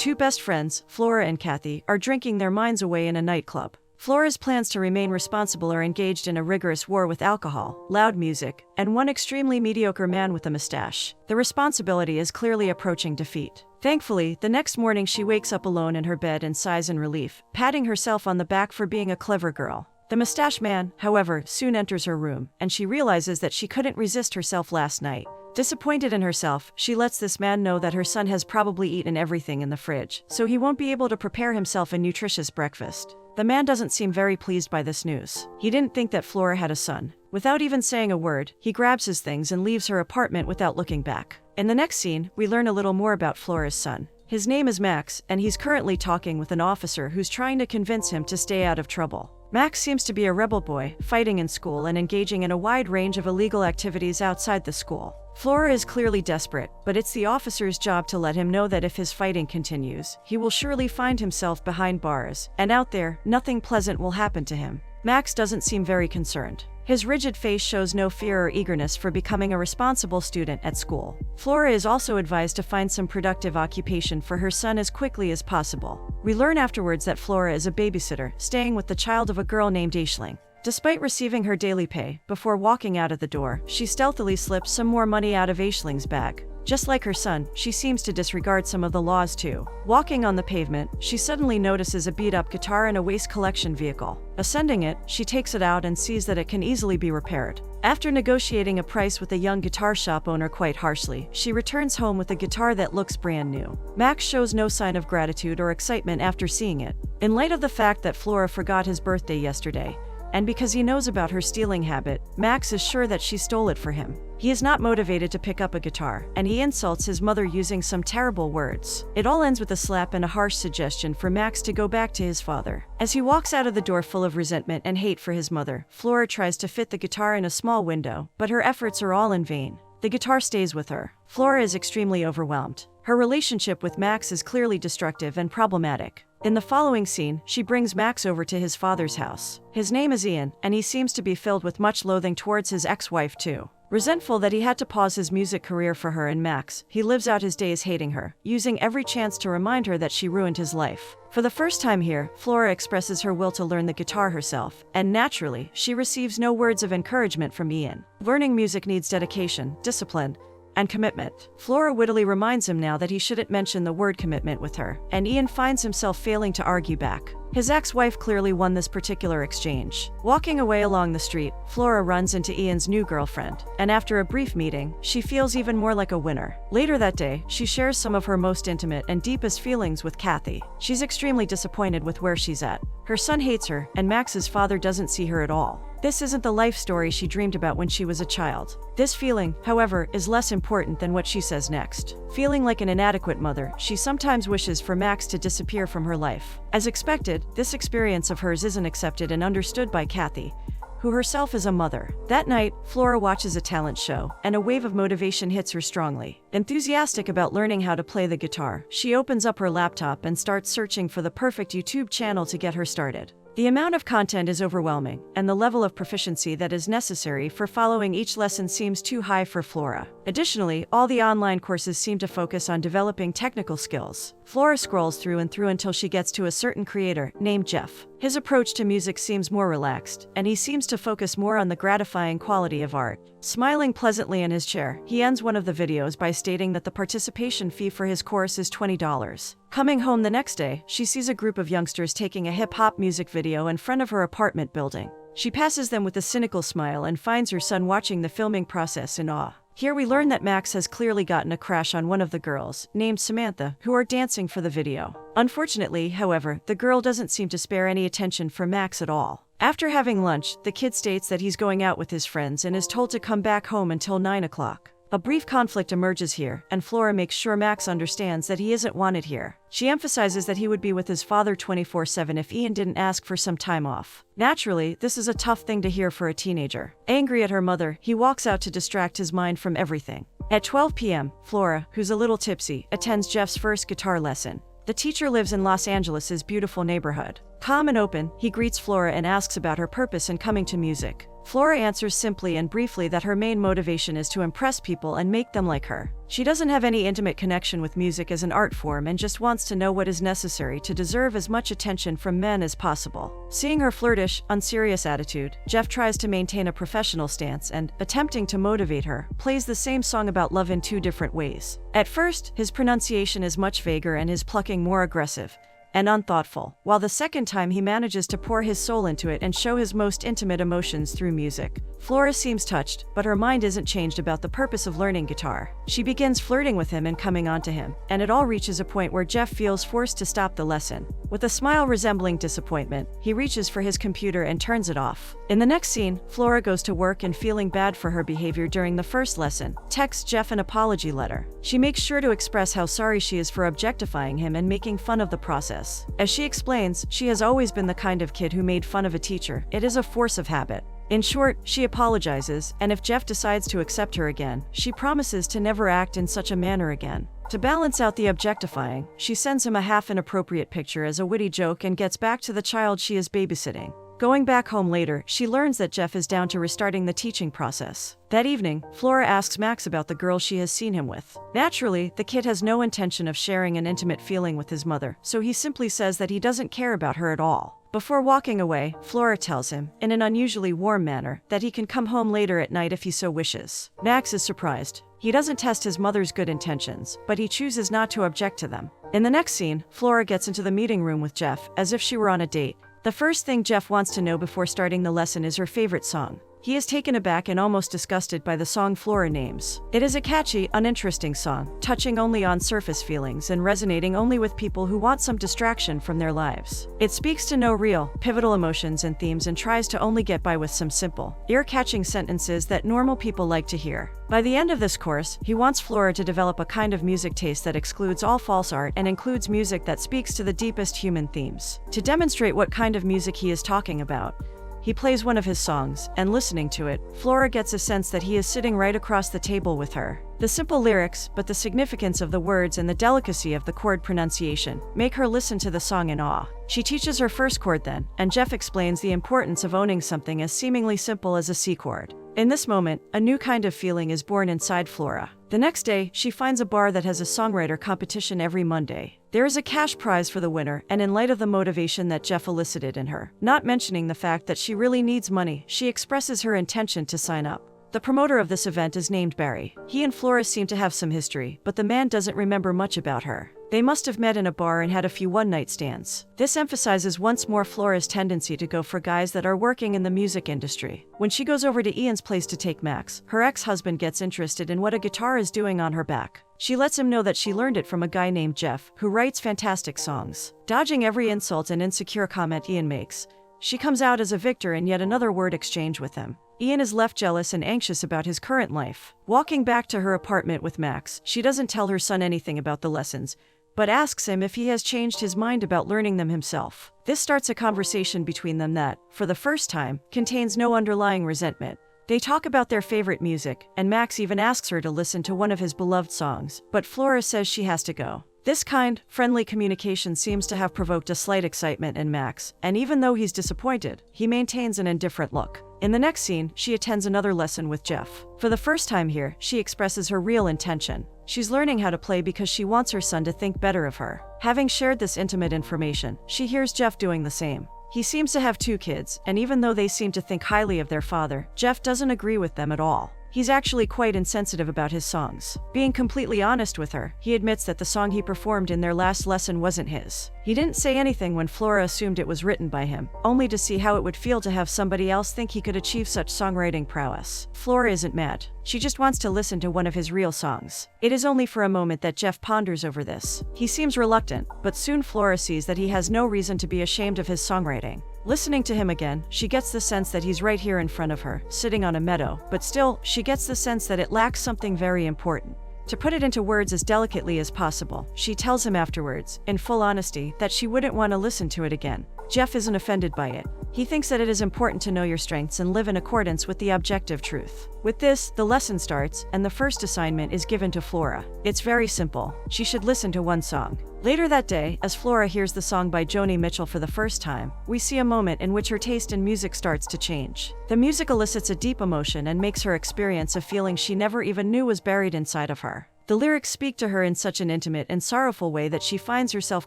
Two best friends, Flora and Kathy, are drinking their minds away in a nightclub. Flora's plans to remain responsible are engaged in a rigorous war with alcohol, loud music, and one extremely mediocre man with a mustache. The responsibility is clearly approaching defeat. Thankfully, the next morning she wakes up alone in her bed and sighs in relief, patting herself on the back for being a clever girl. The mustache man, however, soon enters her room, and she realizes that she couldn't resist herself last night. Disappointed in herself, she lets this man know that her son has probably eaten everything in the fridge, so he won't be able to prepare himself a nutritious breakfast. The man doesn't seem very pleased by this news. He didn't think that Flora had a son. Without even saying a word, he grabs his things and leaves her apartment without looking back. In the next scene, we learn a little more about Flora's son. His name is Max, and he's currently talking with an officer who's trying to convince him to stay out of trouble. Max seems to be a rebel boy, fighting in school and engaging in a wide range of illegal activities outside the school. Flora is clearly desperate, but it's the officer's job to let him know that if his fighting continues, he will surely find himself behind bars, and out there, nothing pleasant will happen to him. Max doesn't seem very concerned. His rigid face shows no fear or eagerness for becoming a responsible student at school. Flora is also advised to find some productive occupation for her son as quickly as possible. We learn afterwards that Flora is a babysitter, staying with the child of a girl named Aisling. Despite receiving her daily pay, before walking out of the door, she stealthily slips some more money out of Aisling's bag. Just like her son, she seems to disregard some of the laws too. Walking on the pavement, she suddenly notices a beat-up guitar in a waste collection vehicle. Ascending it, she takes it out and sees that it can easily be repaired. After negotiating a price with a young guitar shop owner quite harshly, she returns home with a guitar that looks brand new. Max shows no sign of gratitude or excitement after seeing it. In light of the fact that Flora forgot his birthday yesterday, and because he knows about her stealing habit, Max is sure that she stole it for him. He is not motivated to pick up a guitar, and he insults his mother using some terrible words. It all ends with a slap and a harsh suggestion for Max to go back to his father. As he walks out of the door full of resentment and hate for his mother, Flora tries to fit the guitar in a small window, but her efforts are all in vain. The guitar stays with her. Flora is extremely overwhelmed. Her relationship with Max is clearly destructive and problematic. In the following scene, she brings Max over to his father's house. His name is Ian, and he seems to be filled with much loathing towards his ex-wife too. Resentful that he had to pause his music career for her and Max, he lives out his days hating her, using every chance to remind her that she ruined his life. For the first time here, Flora expresses her will to learn the guitar herself, and naturally, she receives no words of encouragement from Ian. Learning music needs dedication, discipline, and commitment. Flora wittily reminds him now that he shouldn't mention the word commitment with her, and Ian finds himself failing to argue back. His ex-wife clearly won this particular exchange. Walking away along the street, Flora runs into Ian's new girlfriend, and after a brief meeting, she feels even more like a winner. Later that day, she shares some of her most intimate and deepest feelings with Kathy. She's extremely disappointed with where she's at. Her son hates her, and Max's father doesn't see her at all. This isn't the life story she dreamed about when she was a child. This feeling, however, is less important than what she says next. Feeling like an inadequate mother, she sometimes wishes for Max to disappear from her life. As expected, this experience of hers isn't accepted and understood by Kathy, who herself is a mother. That night, Flora watches a talent show, and a wave of motivation hits her strongly. Enthusiastic about learning how to play the guitar, she opens up her laptop and starts searching for the perfect YouTube channel to get her started. The amount of content is overwhelming, and the level of proficiency that is necessary for following each lesson seems too high for Flora. Additionally, all the online courses seem to focus on developing technical skills. Flora scrolls through and through until she gets to a certain creator, named Jeff. His approach to music seems more relaxed, and he seems to focus more on the gratifying quality of art. Smiling pleasantly in his chair, he ends one of the videos by stating that the participation fee for his course is $20. Coming home the next day, she sees a group of youngsters taking a hip-hop music video in front of her apartment building. She passes them with a cynical smile and finds her son watching the filming process in awe. Here we learn that Max has clearly gotten a crush on one of the girls, named Samantha, who are dancing for the video. Unfortunately, however, the girl doesn't seem to spare any attention for Max at all. After having lunch, the kid states that he's going out with his friends and is told to come back home until 9 o'clock. A brief conflict emerges here, and Flora makes sure Max understands that he isn't wanted here. She emphasizes that he would be with his father 24/7 if Ian didn't ask for some time off. Naturally, this is a tough thing to hear for a teenager. Angry at her mother, he walks out to distract his mind from everything. At 12 p.m., Flora, who's a little tipsy, attends Jeff's first guitar lesson. The teacher lives in Los Angeles' beautiful neighborhood. Calm and open, he greets Flora and asks about her purpose in coming to music. Flora answers simply and briefly that her main motivation is to impress people and make them like her. She doesn't have any intimate connection with music as an art form and just wants to know what is necessary to deserve as much attention from men as possible. Seeing her flirtish, unserious attitude, Jeff tries to maintain a professional stance and, attempting to motivate her, plays the same song about love in two different ways. At first, his pronunciation is much vaguer and his plucking more aggressive and unthoughtful, while the second time he manages to pour his soul into it and show his most intimate emotions through music. Flora seems touched, but her mind isn't changed about the purpose of learning guitar. She begins flirting with him and coming on to him, and it all reaches a point where Jeff feels forced to stop the lesson. With a smile resembling disappointment, he reaches for his computer and turns it off. In the next scene, Flora goes to work and, feeling bad for her behavior during the first lesson, texts Jeff an apology letter. She makes sure to express how sorry she is for objectifying him and making fun of the process. As she explains, she has always been the kind of kid who made fun of a teacher. It is a force of habit. In short, she apologizes, and if Jeff decides to accept her again, she promises to never act in such a manner again. To balance out the objectifying, she sends him a half-inappropriate picture as a witty joke and gets back to the child she is babysitting. Going back home later, she learns that Jeff is down to restarting the teaching process. That evening, Flora asks Max about the girl she has seen him with. Naturally, the kid has no intention of sharing an intimate feeling with his mother, so he simply says that he doesn't care about her at all. Before walking away, Flora tells him, in an unusually warm manner, that he can come home later at night if he so wishes. Max is surprised. He doesn't test his mother's good intentions, but he chooses not to object to them. In the next scene, Flora gets into the meeting room with Jeff, as if she were on a date. The first thing Jeff wants to know before starting the lesson is her favorite song. He is taken aback and almost disgusted by the song Flora names. It is a catchy, uninteresting song, touching only on surface feelings and resonating only with people who want some distraction from their lives. It speaks to no real, pivotal emotions and themes and tries to only get by with some simple, ear-catching sentences that normal people like to hear. By the end of this course, he wants Flora to develop a kind of music taste that excludes all false art and includes music that speaks to the deepest human themes. To demonstrate what kind of music he is talking about, he plays one of his songs, and listening to it, Flora gets a sense that he is sitting right across the table with her. The simple lyrics, but the significance of the words and the delicacy of the chord pronunciation, make her listen to the song in awe. She teaches her first chord then, and Jeff explains the importance of owning something as seemingly simple as a C chord. In this moment, a new kind of feeling is born inside Flora. The next day, she finds a bar that has a songwriter competition every Monday. There is a cash prize for the winner, and in light of the motivation that Jeff elicited in her, not mentioning the fact that she really needs money, she expresses her intention to sign up. The promoter of this event is named Barry. He and Flora seem to have some history, but the man doesn't remember much about her. They must have met in a bar and had a few one-night stands. This emphasizes once more Flora's tendency to go for guys that are working in the music industry. When she goes over to Ian's place to take Max, her ex-husband gets interested in what a guitar is doing on her back. She lets him know that she learned it from a guy named Jeff, who writes fantastic songs. Dodging every insult and insecure comment Ian makes, she comes out as a victor in yet another word exchange with him. Ian is left jealous and anxious about his current life. Walking back to her apartment with Max, she doesn't tell her son anything about the lessons, but asks him if he has changed his mind about learning them himself. This starts a conversation between them that, for the first time, contains no underlying resentment. They talk about their favorite music, and Max even asks her to listen to one of his beloved songs, but Flora says she has to go. This kind, friendly communication seems to have provoked a slight excitement in Max, and even though he's disappointed, he maintains an indifferent look. In the next scene, she attends another lesson with Jeff. For the first time here, she expresses her real intention. She's learning how to play because she wants her son to think better of her. Having shared this intimate information, she hears Jeff doing the same. He seems to have 2 kids, and even though they seem to think highly of their father, Jeff doesn't agree with them at all. He's actually quite insensitive about his songs. Being completely honest with her, he admits that the song he performed in their last lesson wasn't his. He didn't say anything when Flora assumed it was written by him, only to see how it would feel to have somebody else think he could achieve such songwriting prowess. Flora isn't mad. She just wants to listen to one of his real songs. It is only for a moment that Jeff ponders over this. He seems reluctant, but soon Flora sees that he has no reason to be ashamed of his songwriting. Listening to him again, she gets the sense that he's right here in front of her, sitting on a meadow, but still, she gets the sense that it lacks something very important. To put it into words as delicately as possible, she tells him afterwards, in full honesty, that she wouldn't want to listen to it again. Jeff isn't offended by it. He thinks that it is important to know your strengths and live in accordance with the objective truth. With this, the lesson starts, and the first assignment is given to Flora. It's very simple. She should listen to one song. Later that day, as Flora hears the song by Joni Mitchell for the first time, we see a moment in which her taste in music starts to change. The music elicits a deep emotion and makes her experience a feeling she never even knew was buried inside of her. The lyrics speak to her in such an intimate and sorrowful way that she finds herself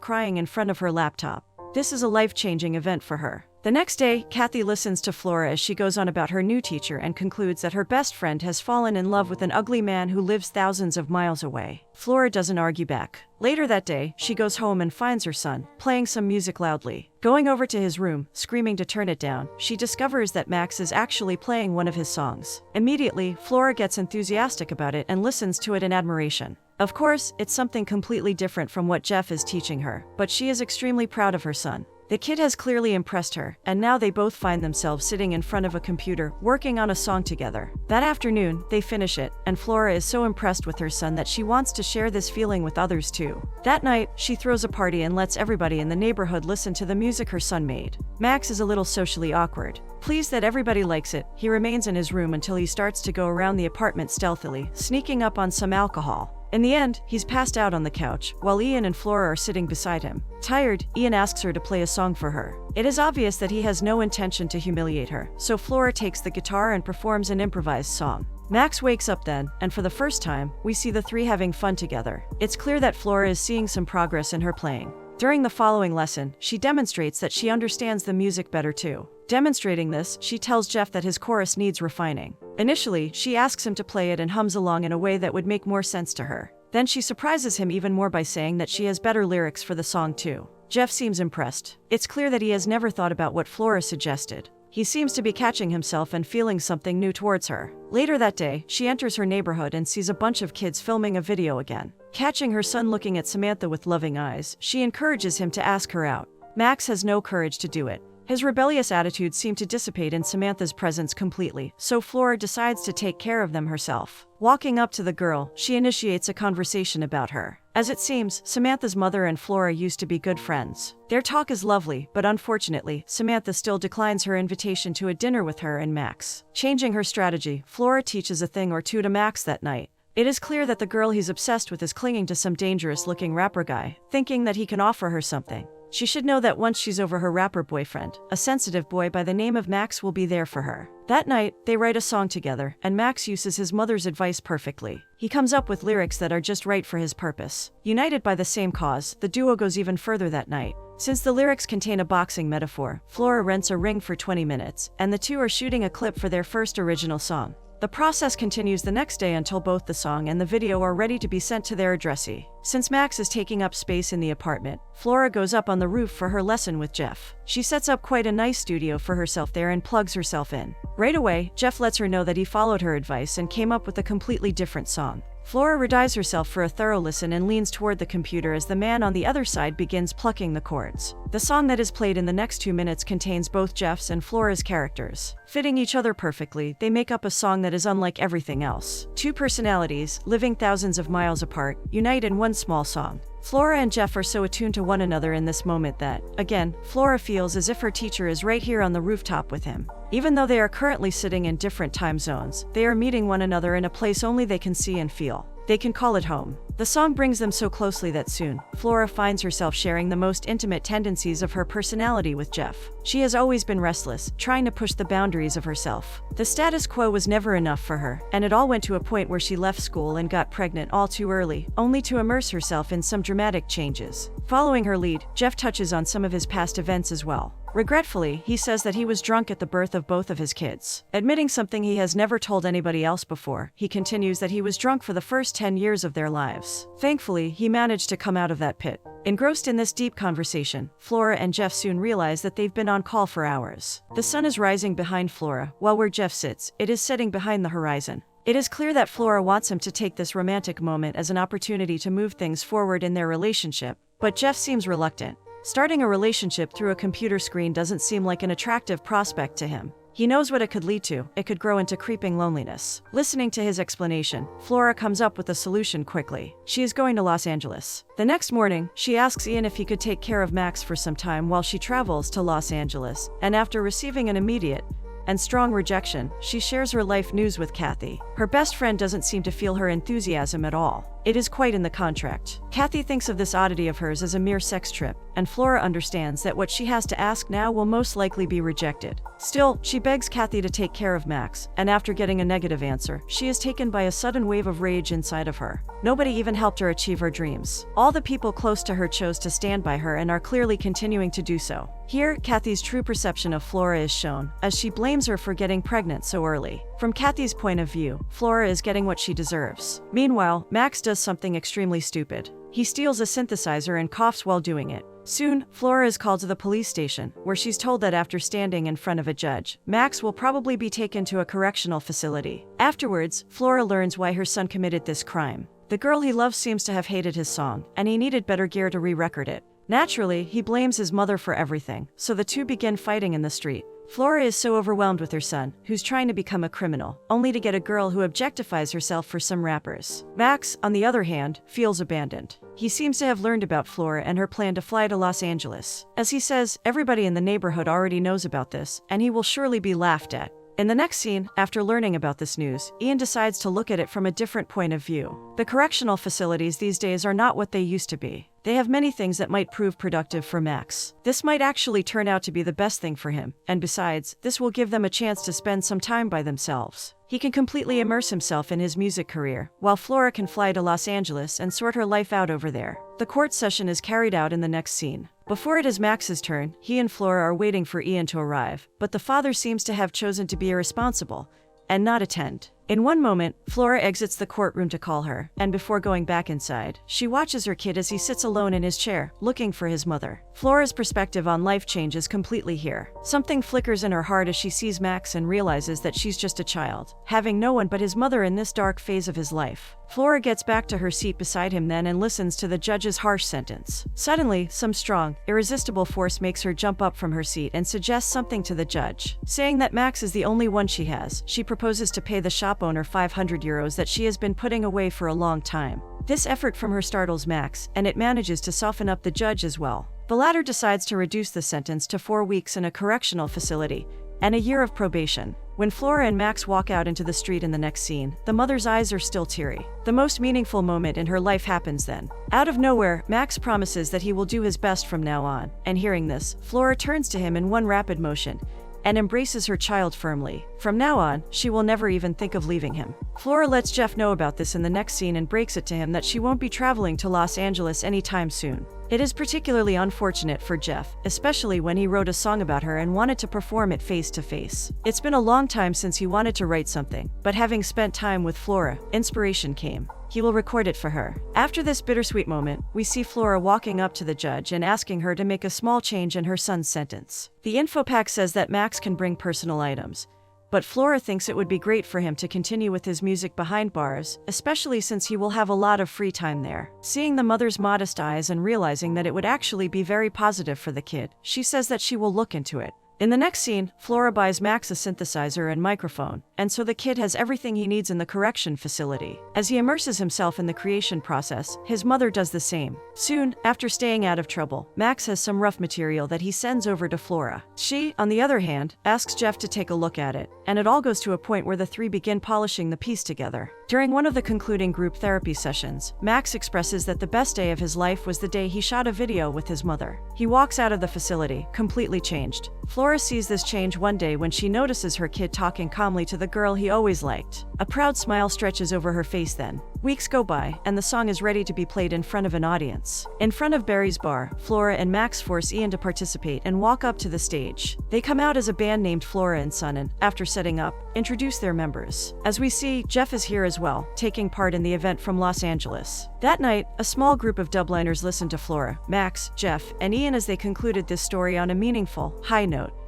crying in front of her laptop. This is a life-changing event for her. The next day, Kathy listens to Flora as she goes on about her new teacher and concludes that her best friend has fallen in love with an ugly man who lives thousands of miles away. Flora doesn't argue back. Later that day, she goes home and finds her son, playing some music loudly. Going over to his room, screaming to turn it down, she discovers that Max is actually playing one of his songs. Immediately, Flora gets enthusiastic about it and listens to it in admiration. Of course, it's something completely different from what Jeff is teaching her, but she is extremely proud of her son. The kid has clearly impressed her, and now they both find themselves sitting in front of a computer, working on a song together. That afternoon, they finish it, and Flora is so impressed with her son that she wants to share this feeling with others too. That night, she throws a party and lets everybody in the neighborhood listen to the music her son made. Max is a little socially awkward. Pleased that everybody likes it, he remains in his room until he starts to go around the apartment stealthily, sneaking up on some alcohol. In the end, he's passed out on the couch, while Ian and Flora are sitting beside him. Tired, Ian asks her to play a song for her. It is obvious that he has no intention to humiliate her, so Flora takes the guitar and performs an improvised song. Max wakes up then, and for the first time, we see the three having fun together. It's clear that Flora is seeing some progress in her playing. During the following lesson, she demonstrates that she understands the music better too. Demonstrating this, she tells Jeff that his chorus needs refining. Initially, she asks him to play it and hums along in a way that would make more sense to her. Then she surprises him even more by saying that she has better lyrics for the song too. Jeff seems impressed. It's clear that he has never thought about what Flora suggested. He seems to be catching himself and feeling something new towards her. Later that day, she enters her neighborhood and sees a bunch of kids filming a video again. Catching her son looking at Samantha with loving eyes, she encourages him to ask her out. Max has no courage to do it. His rebellious attitude seemed to dissipate in Samantha's presence completely, so Flora decides to take care of them herself. Walking up to the girl, she initiates a conversation about her. As it seems, Samantha's mother and Flora used to be good friends. Their talk is lovely, but unfortunately, Samantha still declines her invitation to a dinner with her and Max. Changing her strategy, Flora teaches a thing or two to Max that night. It is clear that the girl he's obsessed with is clinging to some dangerous-looking rapper guy, thinking that he can offer her something. She should know that once she's over her rapper boyfriend, a sensitive boy by the name of Max will be there for her. That night, they write a song together, and Max uses his mother's advice perfectly. He comes up with lyrics that are just right for his purpose. United by the same cause, the duo goes even further that night. Since the lyrics contain a boxing metaphor, Flora rents a ring for 20 minutes, and the two are shooting a clip for their first original song. The process continues the next day until both the song and the video are ready to be sent to their addressee. Since Max is taking up space in the apartment, Flora goes up on the roof for her lesson with Jeff. She sets up quite a nice studio for herself there and plugs herself in. Right away, Jeff lets her know that he followed her advice and came up with a completely different song. Flora readies herself for a thorough listen and leans toward the computer as the man on the other side begins plucking the chords. The song that is played in the next 2 minutes contains both Jeff's and Flora's characters. Fitting each other perfectly, they make up a song that is unlike everything else. Two personalities, living thousands of miles apart, unite in one small song. Flora and Jeff are so attuned to one another in this moment that, again, Flora feels as if her teacher is right here on the rooftop with him. Even though they are currently sitting in different time zones, they are meeting one another in a place only they can see and feel. They can call it home. The song brings them so closely that soon, Flora finds herself sharing the most intimate tendencies of her personality with Jeff. She has always been restless, trying to push the boundaries of herself. The status quo was never enough for her, and it all went to a point where she left school and got pregnant all too early, only to immerse herself in some dramatic changes. Following her lead, Jeff touches on some of his past events as well. Regretfully, he says that he was drunk at the birth of both of his kids. Admitting something he has never told anybody else before, he continues that he was drunk for the first 10 years of their lives. Thankfully, he managed to come out of that pit. Engrossed in this deep conversation, Flora and Jeff soon realize that they've been on call for hours. The sun is rising behind Flora, while where Jeff sits, it is setting behind the horizon. It is clear that Flora wants him to take this romantic moment as an opportunity to move things forward in their relationship, but Jeff seems reluctant. Starting a relationship through a computer screen doesn't seem like an attractive prospect to him. He knows what it could lead to. It could grow into creeping loneliness. Listening to his explanation, Flora comes up with a solution quickly. She is going to Los Angeles. The next morning, she asks Ian if he could take care of Max for some time while she travels to Los Angeles, and after receiving an immediate and strong rejection, she shares her life news with Kathy. Her best friend doesn't seem to feel her enthusiasm at all. It is quite in the contract. Kathy thinks of this oddity of hers as a mere sex trip, and Flora understands that what she has to ask now will most likely be rejected. Still, she begs Kathy to take care of Max, and after getting a negative answer, she is taken by a sudden wave of rage inside of her. Nobody even helped her achieve her dreams. All the people close to her chose to stand by her and are clearly continuing to do so. Here, Kathy's true perception of Flora is shown, as she blames her for getting pregnant so early. From Kathy's point of view, Flora is getting what she deserves. Meanwhile, Max does something extremely stupid. He steals a synthesizer and coughs while doing it. Soon, Flora is called to the police station, where she's told that after standing in front of a judge, Max will probably be taken to a correctional facility. Afterwards, Flora learns why her son committed this crime. The girl he loves seems to have hated his song, and he needed better gear to re-record it. Naturally, he blames his mother for everything, so the two begin fighting in the street. Flora is so overwhelmed with her son, who's trying to become a criminal, only to get a girl who objectifies herself for some rappers. Max, on the other hand, feels abandoned. He seems to have learned about Flora and her plan to fly to Los Angeles. As he says, everybody in the neighborhood already knows about this, and he will surely be laughed at. In the next scene, after learning about this news, Ian decides to look at it from a different point of view. The correctional facilities these days are not what they used to be. They have many things that might prove productive for Max. This might actually turn out to be the best thing for him, and besides, this will give them a chance to spend some time by themselves. He can completely immerse himself in his music career, while Flora can fly to Los Angeles and sort her life out over there. The court session is carried out in the next scene. Before it is Max's turn, he and Flora are waiting for Ian to arrive, but the father seems to have chosen to be irresponsible and not attend. In one moment, Flora exits the courtroom to call her, and before going back inside, she watches her kid as he sits alone in his chair, looking for his mother. Flora's perspective on life changes completely here. Something flickers in her heart as she sees Max and realizes that she's just a child, having no one but his mother in this dark phase of his life. Flora gets back to her seat beside him then and listens to the judge's harsh sentence. Suddenly, some strong, irresistible force makes her jump up from her seat and suggests something to the judge. Saying that Max is the only one she has, she proposes to pay the shop owner 500 euros that she has been putting away for a long time. This effort from her startles Max, and it manages to soften up the judge as well. The latter decides to reduce the sentence to 4 weeks in a correctional facility and a year of probation. When Flora and Max walk out into the street in the next scene, the mother's eyes are still teary. The most meaningful moment in her life happens then. Out of nowhere, Max promises that he will do his best from now on, and hearing this, Flora turns to him in one rapid motion and embraces her child firmly. From now on, she will never even think of leaving him. Flora lets Jeff know about this in the next scene and breaks it to him that she won't be traveling to Los Angeles anytime soon. It is particularly unfortunate for Jeff, especially when he wrote a song about her and wanted to perform it face to face. It's been a long time since he wanted to write something, but having spent time with Flora, inspiration came. He will record it for her. After this bittersweet moment, we see Flora walking up to the judge and asking her to make a small change in her son's sentence. The info pack says that Max can bring personal items, but Flora thinks it would be great for him to continue with his music behind bars, especially since he will have a lot of free time there. Seeing the mother's modest eyes and realizing that it would actually be very positive for the kid, she says that she will look into it. In the next scene, Flora buys Max a synthesizer and microphone, and so the kid has everything he needs in the correction facility. As he immerses himself in the creation process, his mother does the same. Soon, after staying out of trouble, Max has some rough material that he sends over to Flora. She, on the other hand, asks Jeff to take a look at it, and it all goes to a point where the three begin polishing the piece together. During one of the concluding group therapy sessions, Max expresses that the best day of his life was the day he shot a video with his mother. He walks out of the facility, completely changed. Flora sees this change one day when she notices her kid talking calmly to the girl he always liked. A proud smile stretches over her face then. Weeks go by, and the song is ready to be played in front of an audience. In front of Barry's bar, Flora and Max force Ian to participate and walk up to the stage. They come out as a band named Flora and Son and, after setting up, introduce their members. As we see, Jeff is here as well, taking part in the event from Los Angeles. That night, a small group of dubliners listened to Flora, Max, Jeff, and Ian as they concluded this story on a meaningful, high note.